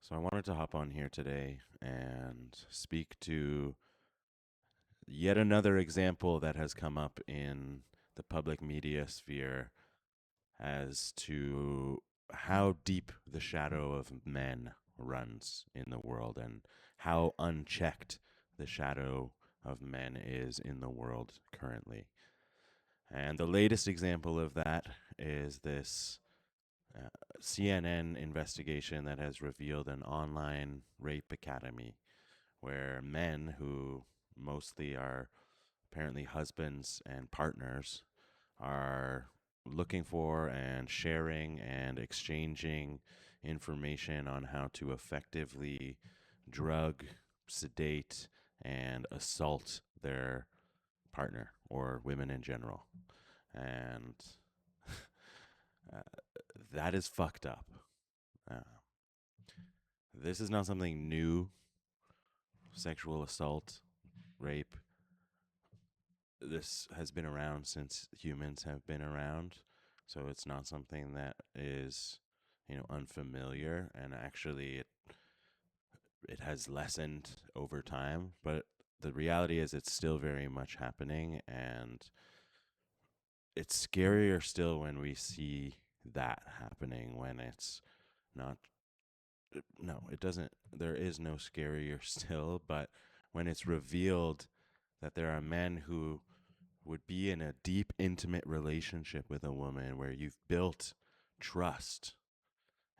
So I wanted to hop on here today and speak to yet another example that has come up in the public media sphere as to how deep the shadow of men runs in the world and how unchecked the shadow of men is in the world currently. And the latest example of that is this uh, CNN investigation that has revealed an online rape academy where men who mostly are apparently husbands and partners are looking for and sharing and exchanging information on how to effectively drug, sedate, and assault their partner or women in general. And uh, that is fucked up. Uh, this is not something new. Sexual assault, rape, this has been around since humans have been around. So it's not something that is, unfamiliar. And actually, it has lessened over time. But the reality is, it's still very much happening. And it's scarier still when we see that happening, when it's not. No, it doesn't. There is no scarier still. But when it's revealed that there are men who would be in a deep, intimate relationship with a woman where you've built trust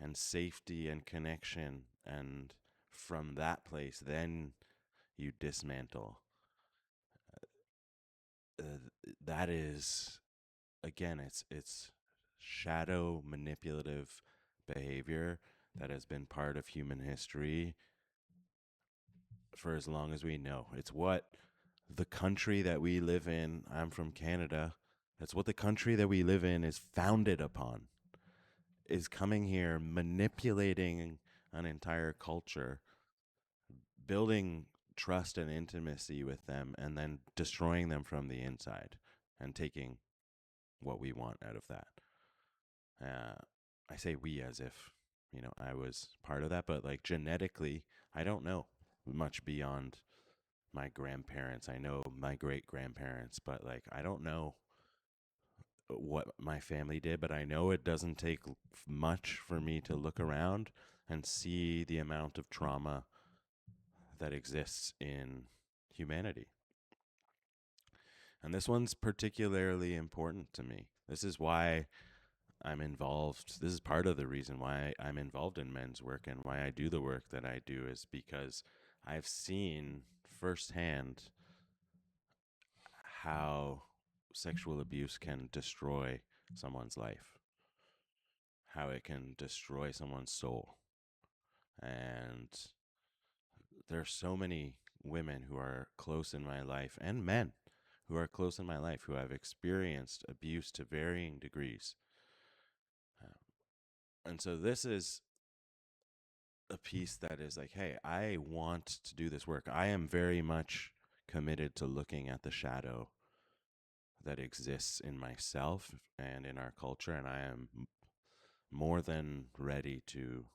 and safety and connection. And from that place, then you dismantle. That is, again, it's shadow manipulative behavior that has been part of human history for as long as we know. It's what the country that we live in, I'm from Canada, that's what the country that we live in is founded upon, is coming here, manipulating an entire culture, building trust and intimacy with them, and then destroying them from the inside and taking what we want out of that. Uh, I say we as if, I was part of that, but like genetically, I don't know much beyond my grandparents. I know my great grandparents, but like I don't know what my family did, but I know it doesn't take much for me to look around and see the amount of trauma that exists in humanity. And this one's particularly important to me. This is why I'm involved. This is part of the reason why I'm involved in men's work and why I do the work that I do, is because I've seen firsthand how sexual abuse can destroy someone's life, how it can destroy someone's soul. And there's so many women who are close in my life and men who are close in my life who have experienced abuse to varying degrees. Uh, and so this is a piece that is like, hey, I want to do this work. I am very much committed to looking at the shadow that exists in myself and in our culture. And I am more than ready to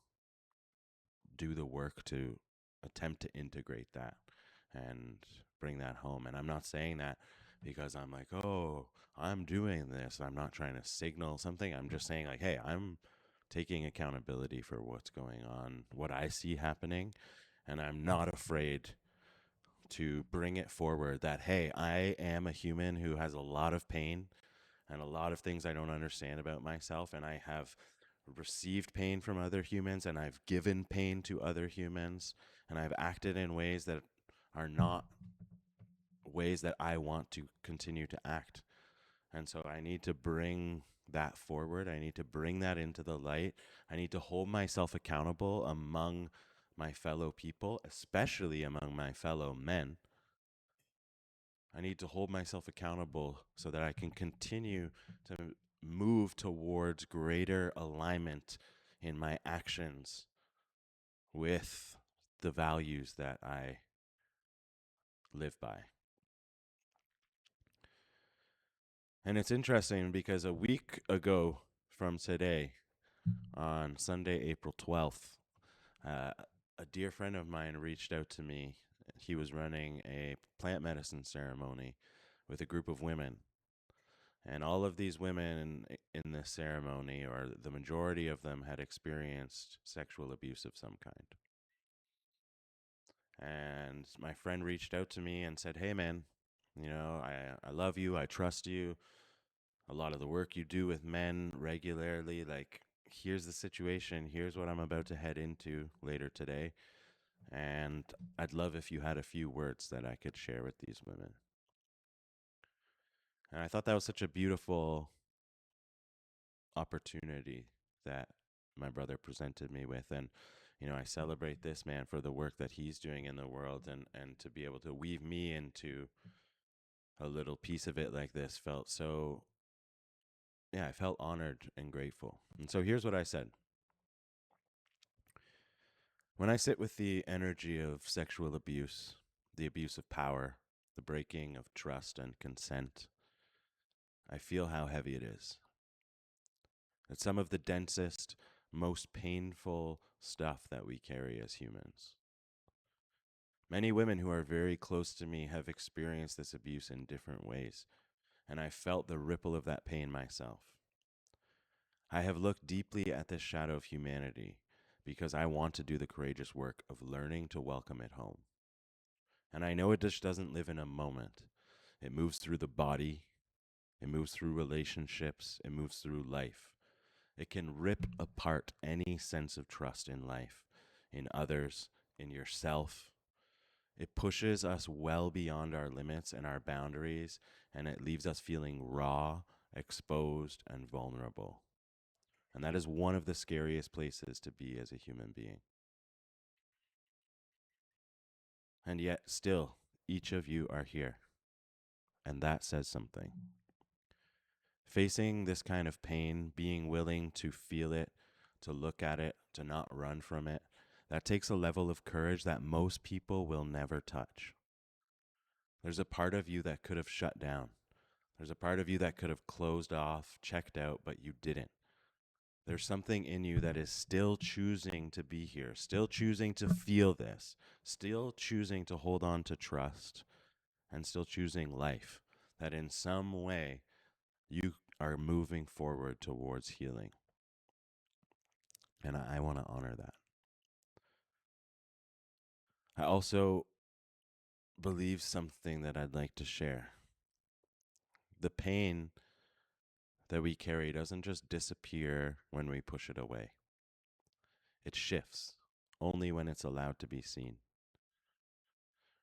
do the work to attempt to integrate that and bring that home. And I'm not saying that because I'm like, oh, I'm doing this. I'm not trying to signal something. I'm just saying, like, hey, I'm taking accountability for what's going on, what I see happening. And I'm not afraid to bring it forward that, hey, I am a human who has a lot of pain and a lot of things I don't understand about myself. And I have received pain from other humans, and I've given pain to other humans, and I've acted in ways that are not ways that I want to continue to act. And so I need to bring that forward. I need to bring that into the light. I need to hold myself accountable among my fellow people, especially among my fellow men. I need to hold myself accountable so that I can continue to move towards greater alignment in my actions with the values that I live by. And it's interesting because a week ago from today, on Sunday, April 12th, Uh, a dear friend of mine reached out to me. He was running a plant medicine ceremony with a group of women. And all of these women in this ceremony, or the majority of them, had experienced sexual abuse of some kind. And my friend reached out to me and said, "Hey, man, I love you. I trust you. A lot of the work you do with men regularly, like, here's the situation. Here's what I'm about to head into later today. And I'd love if you had a few words that I could share with these women." And I thought that was such a beautiful opportunity that my brother presented me with. And, I celebrate this man for the work that he's doing in the world, and to be able to weave me into a little piece of it like this felt so, yeah, I felt honored and grateful. And so here's what I said. When I sit with the energy of sexual abuse, the abuse of power, the breaking of trust and consent, I feel how heavy it is. It's some of the densest, most painful stuff that we carry as humans. Many women who are very close to me have experienced this abuse in different ways, and I felt the ripple of that pain myself. I have looked deeply at this shadow of humanity because I want to do the courageous work of learning to welcome it home. And I know it just doesn't live in a moment. It moves through the body, it moves through relationships, it moves through life. It can rip apart any sense of trust in life, in others, in yourself. It pushes us well beyond our limits and our boundaries, and it leaves us feeling raw, exposed, and vulnerable. And that is one of the scariest places to be as a human being. And yet, still, each of you are here. And that says something. Facing this kind of pain, being willing to feel it, to look at it, to not run from it, that takes a level of courage that most people will never touch. There's a part of you that could have shut down. There's a part of you that could have closed off, checked out, but you didn't. There's something in you that is still choosing to be here, still choosing to feel this, still choosing to hold on to trust, and still choosing life, that in some way you are moving forward towards healing. And I want to honor that. I also believe something that I'd like to share. The pain that we carry doesn't just disappear when we push it away. It shifts only when it's allowed to be seen.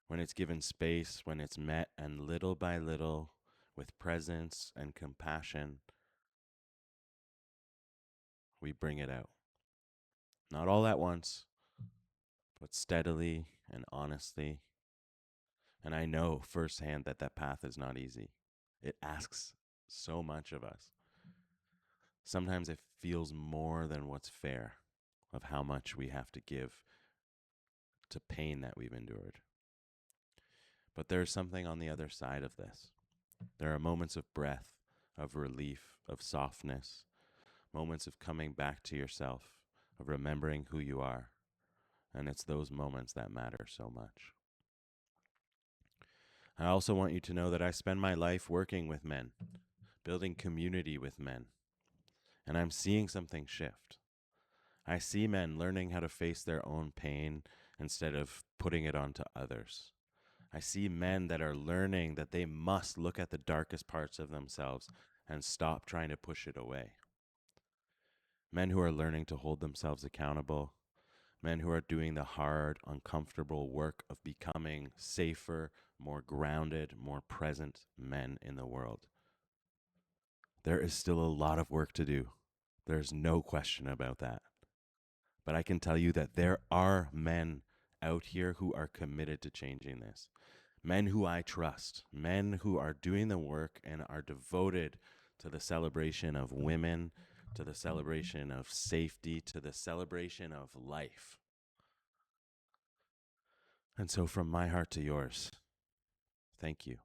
When it's given space, when it's met, and little by little, with presence and compassion, we bring it out. Not all at once, but steadily and honestly. And I know firsthand that that path is not easy. It asks so much of us. Sometimes it feels more than what's fair of how much we have to give to pain that we've endured. But there's something on the other side of this. There are moments of breath, of relief, of softness, moments of coming back to yourself, of remembering who you are. And it's those moments that matter so much. I also want you to know that I spend my life working with men, building community with men, and I'm seeing something shift. I see men learning how to face their own pain instead of putting it onto others. I see men that are learning that they must look at the darkest parts of themselves and stop trying to push it away. Men who are learning to hold themselves accountable, men who are doing the hard, uncomfortable work of becoming safer, more grounded, more present men in the world. There is still a lot of work to do. There's no question about that. But I can tell you that there are men out here who are committed to changing this. Men who I trust, men who are doing the work and are devoted to the celebration of women, to the celebration of safety, to the celebration of life. And so from my heart to yours, thank you.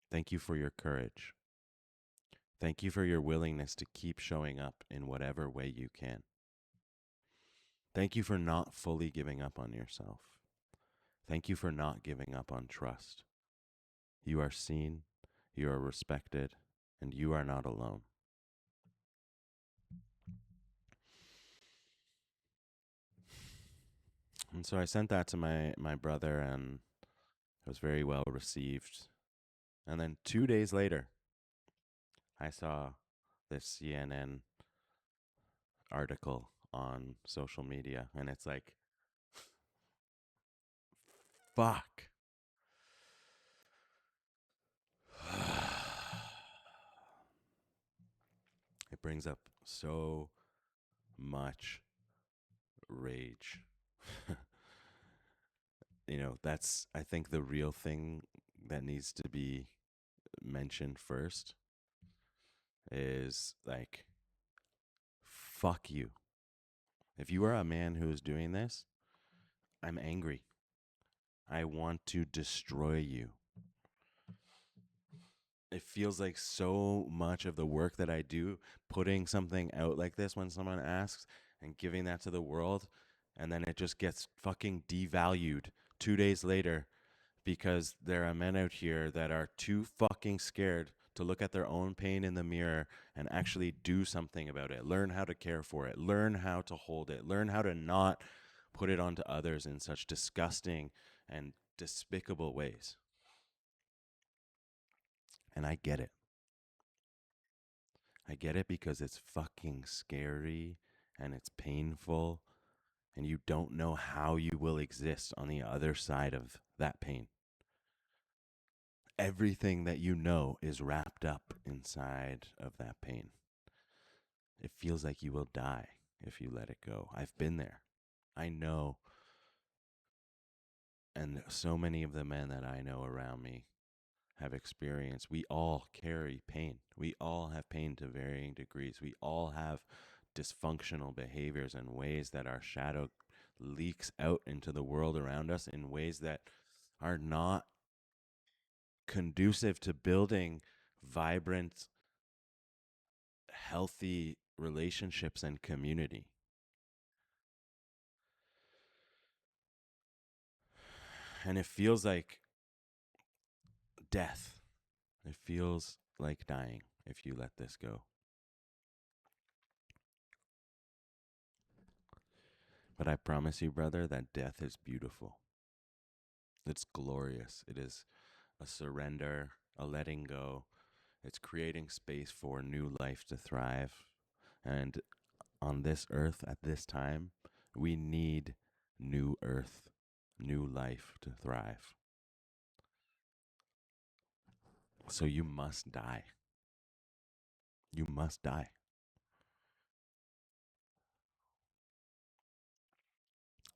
Thank you for your courage. Thank you for your willingness to keep showing up in whatever way you can. Thank you for not fully giving up on yourself. Thank you for not giving up on trust. You are seen, you are respected, and you are not alone. And so I sent that to my brother, and it was very well received. And then 2 days later, I saw this CNN article on social media, and it's like, fuck. It brings up so much rage. That's, I think, the real thing that needs to be mentioned first is like, fuck you. If you are a man who is doing this, I'm angry. I want to destroy you. It feels like so much of the work that I do, putting something out like this when someone asks and giving that to the world, and then it just gets fucking devalued 2 days later because there are men out here that are too fucking scared to look at their own pain in the mirror and actually do something about it. Learn how to care for it. Learn how to hold it. Learn how to not put it onto others in such disgusting and despicable ways. And I get it. I get it because it's fucking scary and it's painful and you don't know how you will exist on the other side of that pain. Everything that you know is wrapped up inside of that pain. It feels like you will die if you let it go. I've been there. I know. And so many of the men that I know around me have experienced. We all carry pain. We all have pain to varying degrees. We all have dysfunctional behaviors and ways that our shadow leaks out into the world around us in ways that are not conducive to building vibrant, healthy relationships and community. And it feels like death. It feels like dying if you let this go. But I promise you, brother, that death is beautiful. It's glorious. It is a surrender, a letting go. It's creating space for new life to thrive. And on this earth at this time, we need new earth, new life to thrive. So you must die. You must die.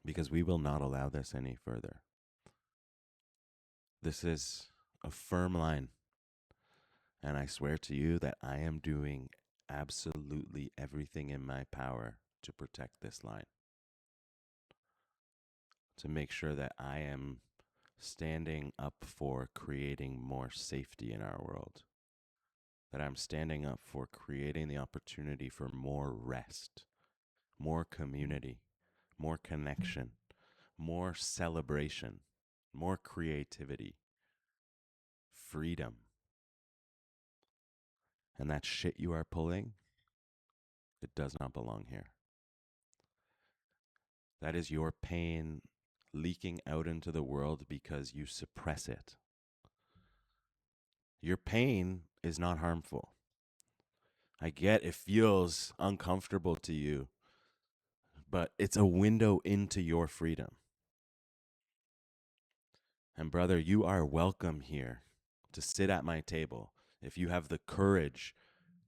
Because we will not allow this any further. This is a firm line. And I swear to you that I am doing absolutely everything in my power to protect this line. To make sure that I am standing up for creating more safety in our world. That I'm standing up for creating the opportunity for more rest, more community, more connection, more celebration, more creativity, freedom. And that shit you are pulling, it does not belong here. That is your pain leaking out into the world because you suppress it. Your pain is not harmful. I get it feels uncomfortable to you, but it's a window into your freedom. And brother, you are welcome here to sit at my table if you have the courage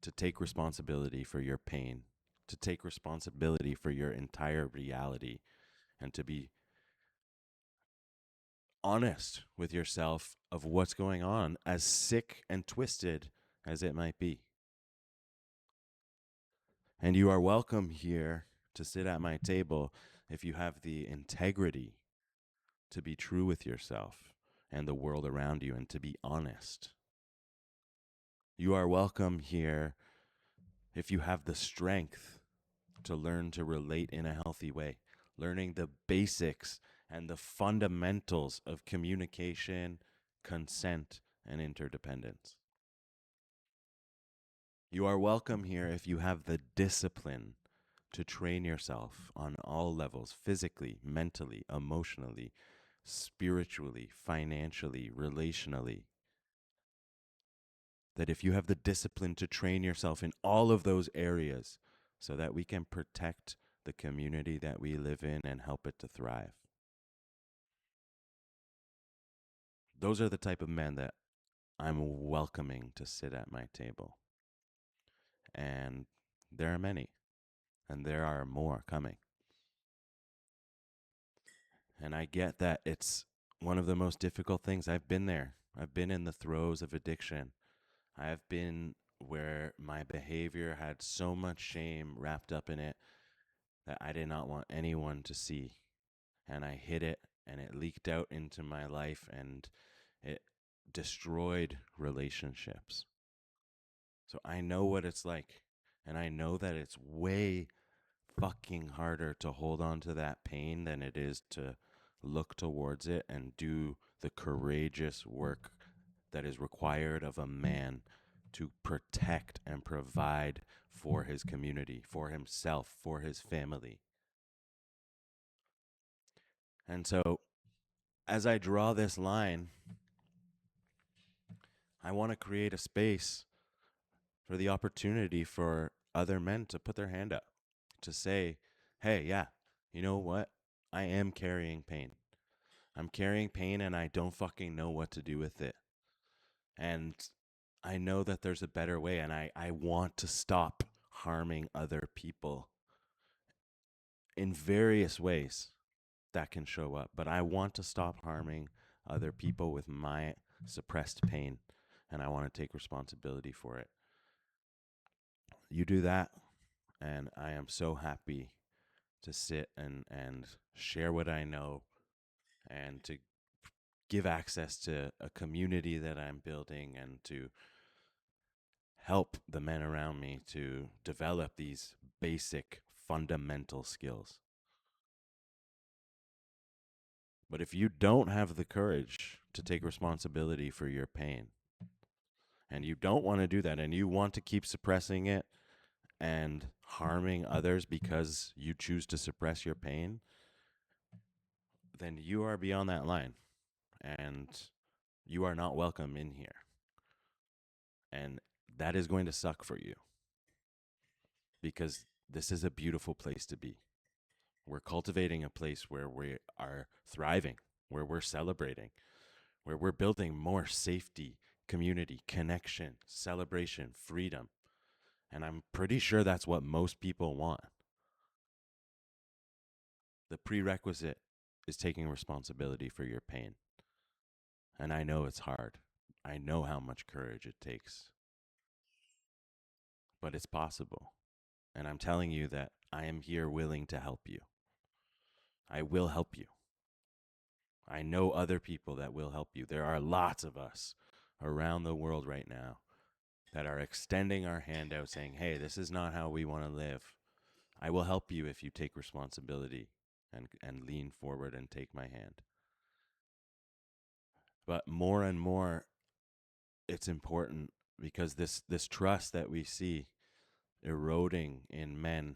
to take responsibility for your pain, to take responsibility for your entire reality, and to be honest with yourself of what's going on, as sick and twisted as it might be. And you are welcome here to sit at my table if you have the integrity to be true with yourself and the world around you and to be honest. You are welcome here if you have the strength to learn to relate in a healthy way. learning the basics and the fundamentals of communication, consent, and interdependence. You are welcome here if you have the discipline to train yourself on all levels, physically, mentally, emotionally, spiritually, financially, relationally. That if you have the discipline to train yourself in all of those areas so that we can protect the community that we live in and help it to thrive. Those are the type of men that I'm welcoming to sit at my table. And there are many, and there are more coming. And I get that it's one of the most difficult things. I've been there. I've been in the throes of addiction. I've been where my behavior had so much shame wrapped up in it that I did not want anyone to see. And I hid it, and it leaked out into my life, and it destroyed relationships. So I know what it's like. And I know that it's way fucking harder to hold on to that pain than it is to look towards it and do the courageous work that is required of a man to protect and provide for his community, for himself, for his family. And so, as I draw this line, I want to create a space for the opportunity for other men to put their hand up, to say, hey, yeah, you know what? I am carrying pain. I'm carrying pain and I don't fucking know what to do with it. And I know that there's a better way, and I want to stop harming other people in various ways that can show up. But I want to stop harming other people with my suppressed pain, and I want to take responsibility for it. You do that, and I am so happy to sit and share what I know and to give access to a community that I'm building and to help the men around me to develop these basic fundamental skills. But if you don't have the courage to take responsibility for your pain, and you don't want to do that, and you want to keep suppressing it and harming others because you choose to suppress your pain, then you are beyond that line, and you are not welcome in here. And that is going to suck for you, because this is a beautiful place to be. We're cultivating a place where we are thriving, where we're celebrating, where we're building more safety, community, connection, celebration, freedom. And I'm pretty sure that's what most people want. The prerequisite is taking responsibility for your pain. And I know it's hard. I know how much courage it takes. But it's possible. And I'm telling you that I am here willing to help you. I will help you. I know other people that will help you. There are lots of us around the world right now that are extending our hand out saying, hey, this is not how we want to live. I will help you if you take responsibility and lean forward and take my hand. But more and more, it's important because this trust that we see eroding in men,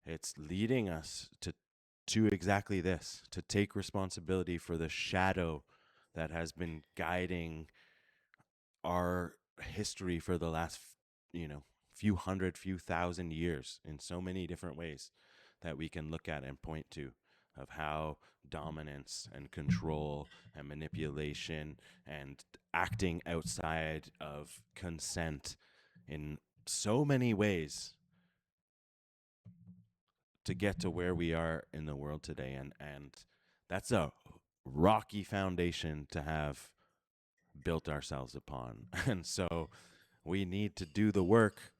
it's leading us to exactly this, to take responsibility for the shadow that has been guiding our history for the last, few hundred, few thousand years in so many different ways that we can look at and point to, of how dominance and control and manipulation and acting outside of consent in so many ways to get to where we are in the world today. And that's a rocky foundation to have built ourselves upon. And so we need to do the work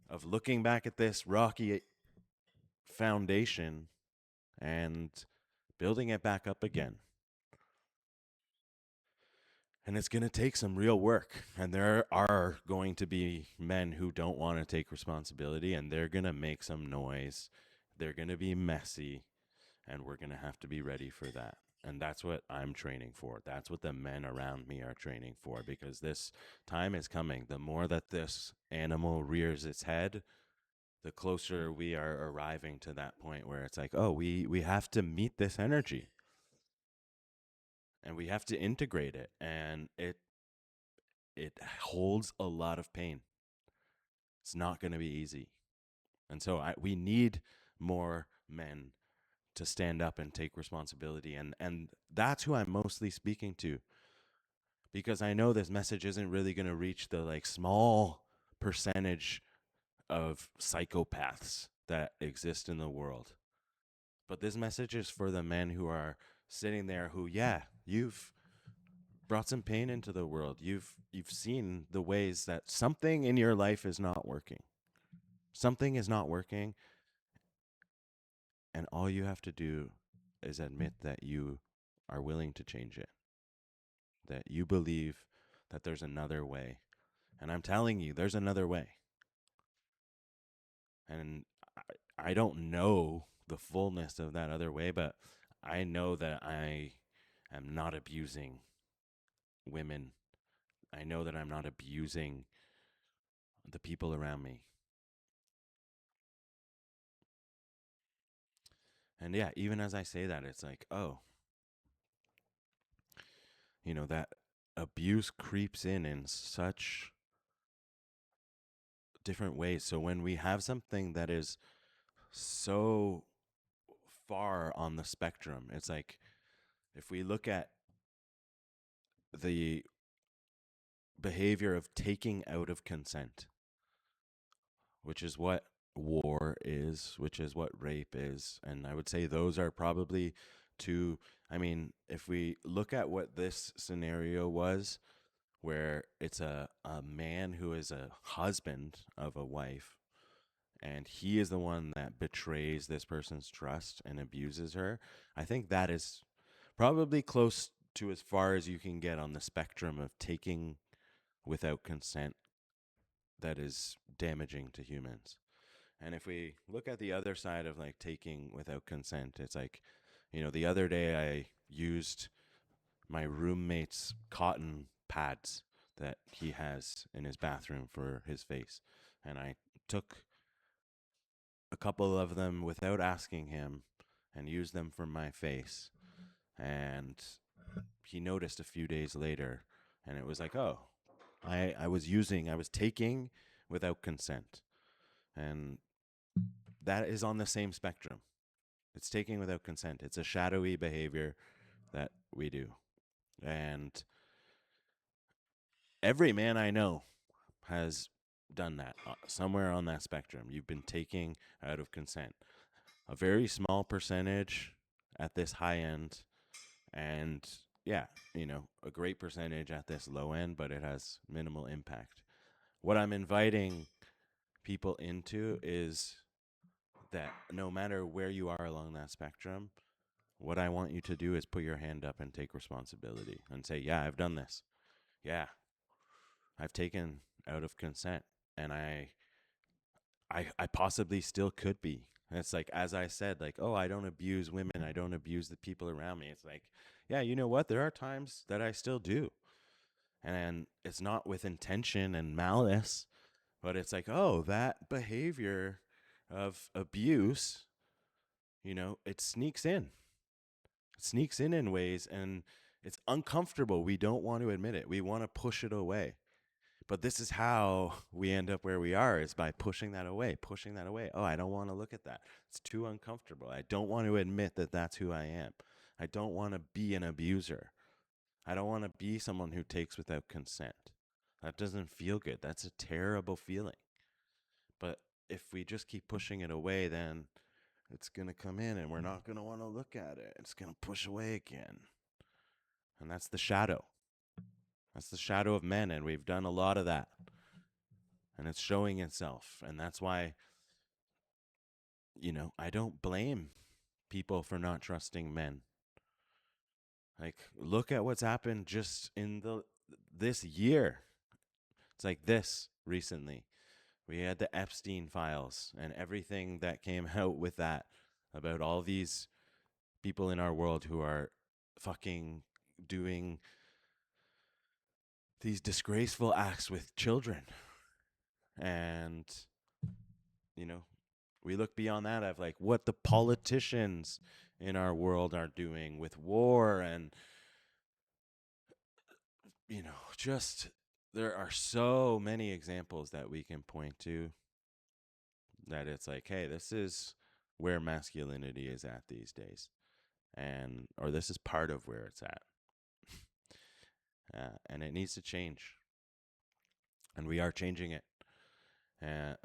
of looking back at this rocky foundation and building it back up again. And it's going to take some real work. And there are going to be men who don't want to take responsibility, and they're going to make some noise. They're going to be messy. And we're going to have to be ready for that. And that's what I'm training for. That's what the men around me are training for, because this time is coming. The more that this animal rears its head, the closer we are arriving to that point where it's like, oh, we have to meet this energy and we have to integrate it. And it holds a lot of pain. It's not going to be easy. And so we need more men to stand up and take responsibility. And that's who I'm mostly speaking to, because I know this message isn't really going to reach the like small percentage of psychopaths that exist in the world. But this message is for the men who are sitting there who, yeah, you've brought some pain into the world. You've seen the ways that something in your life is not working. Something is not working, and all you have to do is admit that you are willing to change it. That you believe that there's another way. And I'm telling you, there's another way. And I don't know the fullness of that other way, but I know that I am not abusing women. I know that I'm not abusing the people around me. And yeah, even as I say that, it's like, oh, that abuse creeps in such different ways. So when we have something that is so far on the spectrum, it's like if we look at the behavior of taking out of consent, which is what war is, which is what rape is. And I would say those are probably two. I mean, if we look at what this scenario was, where it's a man who is a husband of a wife, and he is the one that betrays this person's trust and abuses her, I think that is probably close to as far as you can get on the spectrum of taking without consent that is damaging to humans. And if we look at the other side of like taking without consent, it's like, the other day I used my roommate's cotton pads that he has in his bathroom for his face. And I took a couple of them without asking him and used them for my face. And he noticed a few days later, and it was like, oh, I was taking without consent. And that is on the same spectrum. It's taking without consent. It's a shadowy behavior that we do. And every man I know has done that somewhere on that spectrum. You've been taking out of consent. A very small percentage at this high end, and yeah, a great percentage at this low end, but it has minimal impact. What I'm inviting people into is that no matter where you are along that spectrum, what I want you to do is put your hand up and take responsibility and say, yeah, I've done this. Yeah, I've taken out of consent, and I possibly still could be. And it's like, as I said, like, oh, I don't abuse women. I don't abuse the people around me. It's like, yeah, you know what? There are times that I still do. And it's not with intention and malice, but it's like, oh, that behavior of abuse, it sneaks in. It sneaks in ways, and it's uncomfortable. We don't want to admit it. We want to push it away. But this is how we end up where we are, is by pushing that away, pushing that away. Oh, I don't want to look at that. It's too uncomfortable. I don't want to admit that that's who I am. I don't want to be an abuser. I don't want to be someone who takes without consent. That doesn't feel good. That's a terrible feeling. But if we just keep pushing it away, then it's going to come in and we're not going to want to look at it. It's going to push away again. And that's the shadow. That's the shadow of men. And we've done a lot of that. And it's showing itself. And that's why, I don't blame people for not trusting men. Like, look at what's happened just in this year. It's like this recently. We had the Epstein files and everything that came out with that, about all these people in our world who are fucking doing these disgraceful acts with children. And, you know, we look beyond that of like what the politicians in our world are doing with war and, just there are so many examples that we can point to that it's like, hey, this is where masculinity is at these days. And, or this is part of where it's at. And it needs to change. And we are changing it.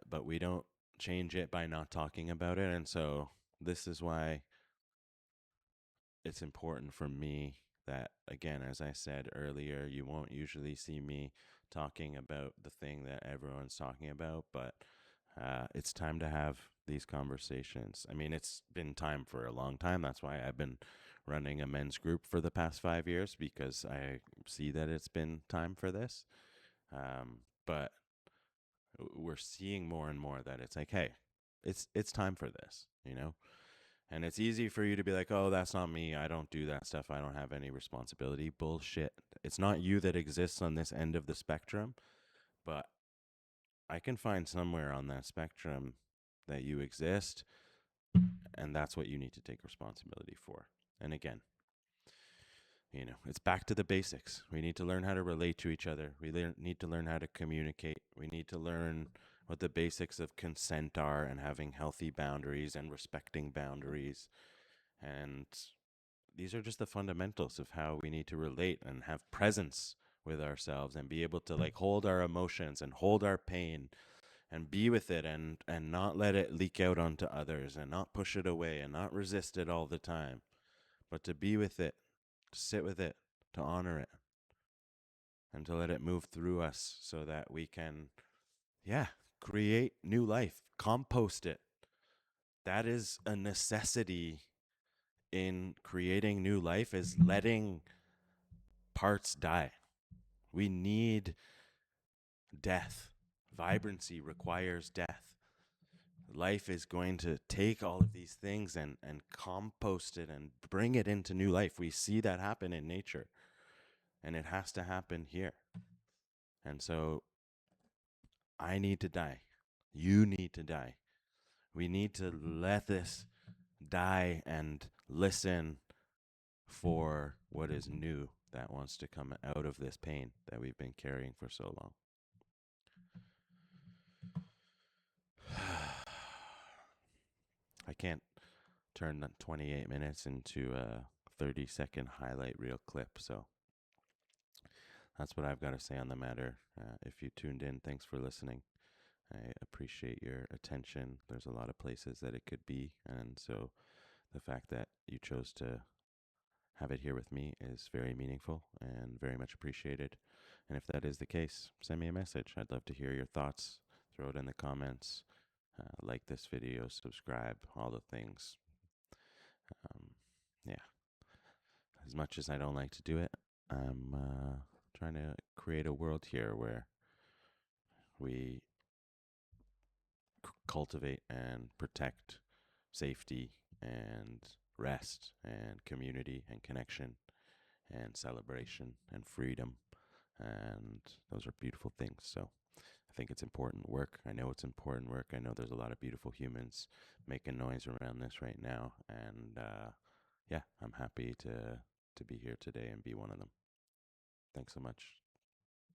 But we don't change it by not talking about it. And so this is why it's important for me that, again, as I said earlier, you won't usually see me talking about the thing that everyone's talking about, but it's time to have these conversations. I mean, it's been time for a long time. That's why I've been running a men's group for the past 5 years, because I see that it's been time for this. But we're seeing more and more that it's like, hey, it's time for this, And it's easy for you to be like, oh, that's not me. I don't do that stuff. I don't have any responsibility. Bullshit. It's not you that exists on this end of the spectrum, but I can find somewhere on that spectrum that you exist, and that's what you need to take responsibility for. And again, it's back to the basics. We need to learn how to relate to each other. We need to learn how to communicate. We need to learn what the basics of consent are and having healthy boundaries and respecting boundaries. And these are just the fundamentals of how we need to relate and have presence with ourselves and be able to like hold our emotions and hold our pain and be with it and not let it leak out onto others and not push it away and not resist it all the time, but to be with it, to sit with it, to honor it, and to let it move through us so that we can, create new life, compost it. That is a necessity in creating new life, is letting parts die. We need death. Vibrancy requires death. Life is going to take all of these things and compost it and bring it into new life. We see that happen in nature, and it has to happen here. And so I need to die. You need to die. We need to let this die and listen for what is new that wants to come out of this pain that we've been carrying for so long. I can't turn 28 minutes into a 30-second highlight reel clip, so that's what I've got to say on the matter. If you tuned in, thanks for listening. I appreciate your attention. There's a lot of places that it could be, and so the fact that you chose to have it here with me is very meaningful and very much appreciated. And if that is the case, send me a message. I'd love to hear your thoughts. Throw it in the comments. Like this video, subscribe, all the things. Yeah. As much as I don't like to do it, I'm trying to create a world here where we cultivate and protect safety and rest and community and connection and celebration and freedom. And those are beautiful things. So I think it's important work. I know it's important work. I know there's a lot of beautiful humans making noise around this right now. And I'm happy to be here today and be one of them. Thanks so much.